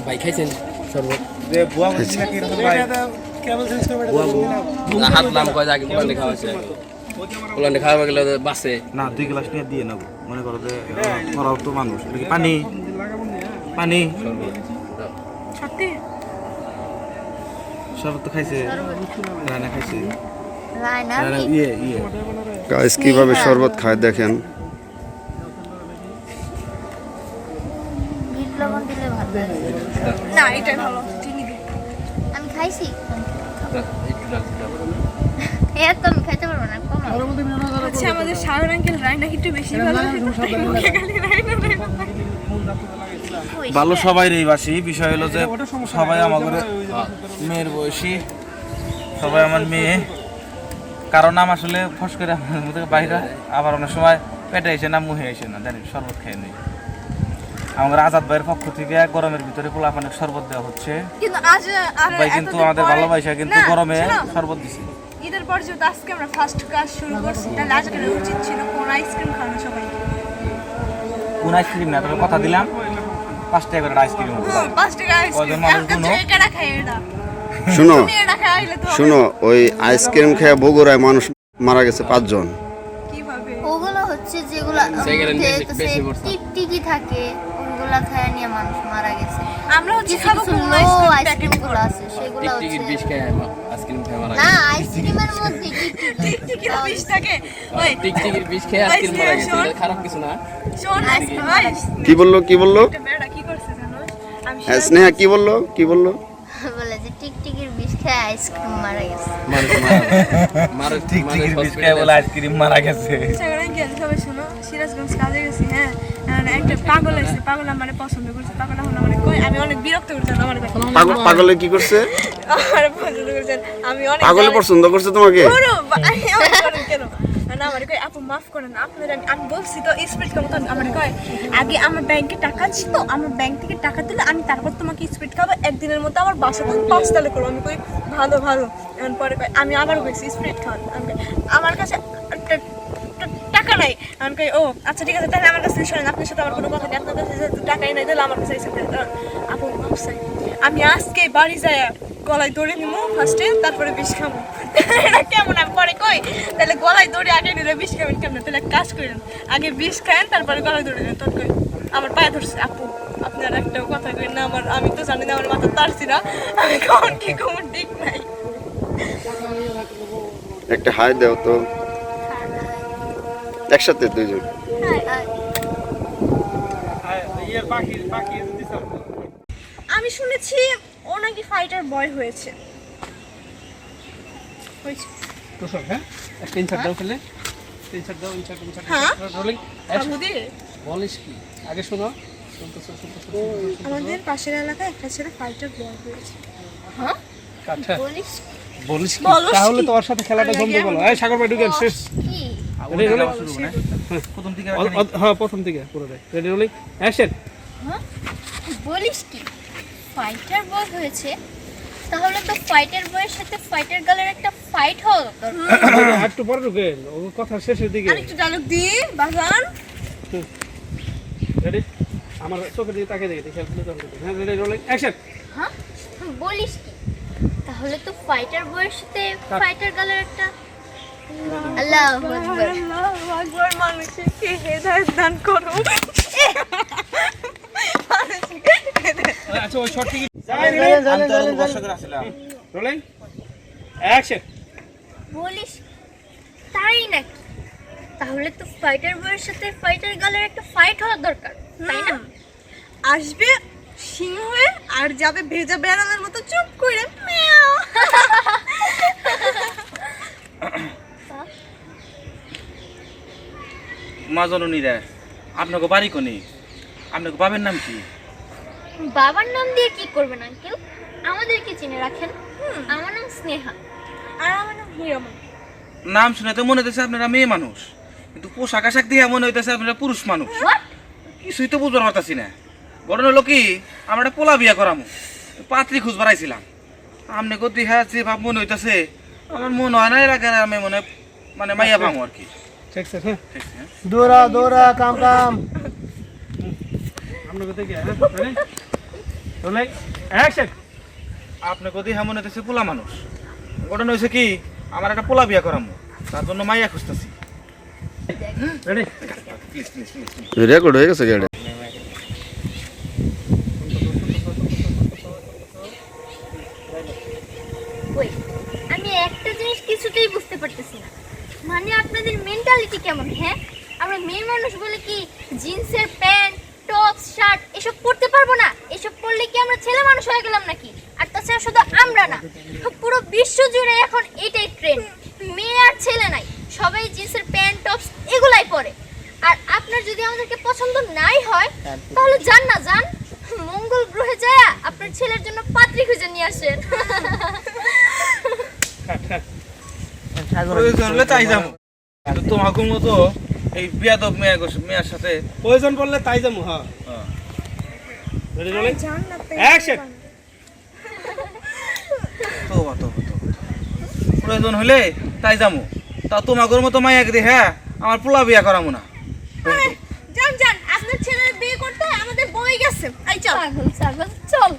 ভাই খাইছেন শরবত যে বুয়া বলছি নাকি এরকম ভাই কেবল চেঞ্জ করে বুয়া হাত নাম কয় আগে কোলান্ডে খাওয়া হয়েছে কোলান্ডে খাওয়া গেলে বাসে না 2 গ্লাস নিয়ে দিয়ে নেবো মনে করো যে ওরাও তো মানুষ পানি পানি সত্যি সব তো খাইছে রানা খাইছে রায়না ইয়ে গাইস কিভাবে শরবত খায় দেখেন। বিট লবণ দিলে ভালো লাগে। না এটাই ভালো চিনি দিই আমি খাইছি এত আমি খাইতে পারবো না কম আচ্ছা আমাদের শাহর আঙ্কেল রায়না একটু বেশি ভালো মুখে খালি রায়না ভালো সবাইরই বাসি বিষয় হলো যে সবাই আমাদের মেয়ের বয়সী সবাই আমার মেয়ে কারণ আমার আসলে ফস করে আমাদের বাইরে আবার অনেক সময় পেটে এসে না মুহে এসে না জানি শরবত খেয়ে নেই আমাদের আজাদ ভাইয়ের পক্ষ থেকে গরমের ভিতরে পোলাপানে শরবত দেওয়া হচ্ছে কিন্তু আজ ভাই কিন্তু আমাদের ভালোবাসা কিন্তু গরমে শরবত দিছে ঈদের পর যেহেতু আজকে আমরা ফার্স্ট ক্লাস শুরু করছি তাহলে আজকে উচিত ছিল কোন আইসক্রিম খাওয়ানো সবাই কোন আইসক্রিম না তবে কথা দিলাম 5 টাকা করে আইসক্রিম হবে 5 টাকা আইসক্রিম কেডা খায় এটা শুনো এটা খাইলে তো শুনো ওই আইসক্রিম খেয়ে বগুড়ায় মানুষ মারা গেছে 5 জন। কিভাবে ওগুলো হচ্ছে যেগুলো টিকটিকি থাকে ওগুলা খায় নিয়ে মানুষ মারা গেছে আমরা হচ্ছে কিছু খাবো কিছু কোন লো আইসক্রিম আইসক্রিম গুলো আছে সেগুলো টিকটিকির হচ্ছে বিষ খায় আইসক্রিম খায় মারা না আইসক্রিমের মধ্যে টিকটিকি বিষ থাকে ওই টিকটিকির বিষ খেয়ে আইসক্রিম মারা গেছে এটা খারাপ কিছু না শোন কি বললো বেড়া কি করছে জানো আমি স্নেহা কি বললো বলে যে টিকটিকির বিষ খেয়ে আইসক্রিম মারা গেছে মারা টিকটিকির বিষ খেয়ে বলে আইসক্রিম মারা গেছে সেখানে গেল সবাই শোনো সিরাজগঞ্জ কাজে গেছি হ্যাঁ একটা পাগল আছে পাগল আমার পছন্দ করছে পাগল এখন আমার কই আমি অনেক বিরক্ত করছি আমার পাগলে কি করছে? আমার পছন্দ করছেন আমি অনেক পাগলে পছন্দ করছে তোমাকে? কেন না আমার কই আপু মাফ করেন আপনার আমি বলছি তো স্পিড খাবো তো আমার কয় আগে আমার ব্যাংকে টাকা ছিল আমার ব্যাংক থেকে টাকা দিলে আমি তারপর তোমাকে স্পিড খাবো একদিনের মধ্যে আমার বাসা থেকে 5 তালে করবো আমি কই ভালো এমন পরে কয় আমি আবার গেছি স্পিড খাওয়ার আমার কাছে টাকা নাই আমি কই ও আচ্ছা ঠিক আছে তাহলে আমার কাছে শুনেন আপনার সাথে আমার কোনো কথা নেই আপনার কাছে যেহেতু টাকাই নাই তাহলে আমার কাছে আপু মাফ আমি আজকে বাড়ি যাই গলায় দড়ি নিবো ফার্স্টে তারপরে বিষ খাবো এটা কেমন আমি পরে কই তাহলে গলায় দড়ি আগে নিলে বিষ খাবেন কেমন তাহলে কাজ করেন আগে বিষ খান তারপরে গলায় দড়ি নেন তোর কই আমার পায়ে ধরছে আপু আপনার একটাও কথা কই না আমার আমি তো জানি না আমার মাথা তারছি না আমি কখন কি কোন ঠিক নাই একটা হাই দাও তো একসাথে দুইজন। আমি শুনেছি ও নাকি ফাইটার বয় হয়েছে হ্যাঁ স্ক্রিনশট দাও ফেলে স্ক্রিনশট দাও ইনশট হ্যাঁ রোলিং আমুদি বলিস কি আগে শোনো আমাদের পাশের এলাকায় একটা ছেলে ফাইটার বয় হয়েছে হ্যাঁ কাঠা বলিস বলিস কি বলস তাহলে কি? তোর সাথে খেলাটা জমবে বলো এই সাগর ভাই ঢুকেন শেষ কি রেডি রোলিং প্রথম থেকে হ্যাঁ প্রথম থেকে পুরোটাই রেডি রোলিং অ্যাকশন হ্যাঁ বলিস কি ফাইটার বয় হয়েছে তাহলে তো ফাইটার বয়ের সাথে ফাইটার গালের একটা ফাইট হওয়া দরকার একটু পরে ঢুকেন ও কথা শেষের দিকে আরেকটু ডায়লগ দি বাজান রেডি আমার চোখের দিকে তাকিয়ে দেখি খেয়াল করে হ্যাঁ রেডি রোলিং অ্যাকশন হ্যাঁ বলিস কি তাহলে তো ফাইটার বয়ের সাথে ফাইটার গালের একটা আল্লাহু আকবার আল্লাহু আকবার মানুষকে হেদায়েত দান করো আচ্ছা ওই শট থেকে দর্শকের আসলাম রোলিং অ্যাকশন বলিস তাই নাকি তাহলে তো ফাইটার বয়ের সাথে ফাইটার গালের একটা ফাইট হওয়া দরকার তাই না আসবে সিংহ হয়ে আর যাবে ভেজা বেড়ালের মতো চুপ করে মিয়াও মা জননীরা আপনাকে বাড়ি কোনি আপনাকে বাবার নাম কি? বাবার নাম দিয়ে কি করবেন আঙ্কেল আমাদেরকে চিনে রাখেন আমার নাম স্নেহা আর আমার নাম হিরমন নাম শুনে তো মনে হইতেছে আপনারা মেয়ে মানুষ কিন্তু পোশাক আশাক দিয়ে মনে হইতেছে আপনারা পুরুষ মানুষ হোয়াট কিছুই তো বুঝবার পারতাছি না ঘটনা হলো কি আমরা একটা পোলা বিয়া করামু পাত্রী খুঁজ বাড়াইছিলাম আপনি গতি হ্যাঁ যে ভাব মনে হইতেছে আমার মনে হয় না এর আগে আমি মনে হয় মানে মাইয়া ভাঙো আর কি ঠিক আছে হ্যাঁ ঠিক আছে দৌড়া কাম আপনাকে থেকে হ্যাঁ রোলিং অ্যাকশন। আপনি কদি হেমন হইতেছে পোলা মানুষ, ঘটনা হয়েছে কি আমার একটা পোলা বিয়া করামু, তার জন্য মাইয়া খুঁজতেছি। Ready please please please. Record হয়ে গেছে গাড়ি। ওই আমি একটা জিনিস কিছুতেই বুঝতে পারতেছি না, মানে আপনাদের মেন্টালিটি কেমন? হ্যাঁ, আমরা মেয়ে মানুষ বলে কি জিন্সের প্যান্ট টপ শার্ট এসব পরতে পারবো না? এসব পরলে কি আমরা ছেলে মানুষ হয়ে গেলাম নাকি? আর তাছাড়া শুধু আমরা না, পুরো বিশ্ব জুড়ে এখন এটাই ট্রেন্ড, মেয়ে আর ছেলে নাই, সবাই জিন্সের প্যান্ট টপস এগুলাই পরে। আর আপনার যদি আমাদেরকে পছন্দ নাই হয় তাহলে যান না, যান মঙ্গল গ্রহে যায় আপনার ছেলের জন্য পাত্রী খুঁজে নিয়ে আসেন। প্রয়োজন হলে তাই যাবো, কিন্তু তোমাকে মতো এই বিয়াদব মেয়ের সাথে প্রয়োজন পড়লে তাই যাবো। হ্যাঁ রেডি রোলিং জান না অ্যাকশন। তওবা তওবা তওবা। প্রয়োজন হলে তাই যাবো, তা তোমাকে মতো মাইয়াকে দিয়ে হ্যাঁ আমার পোলা বিয়া করামু না। জান জান আপনার ছেলের বিয়ে করতে আমাদের বই গেছে। আই চল পাগল ছাগল চল।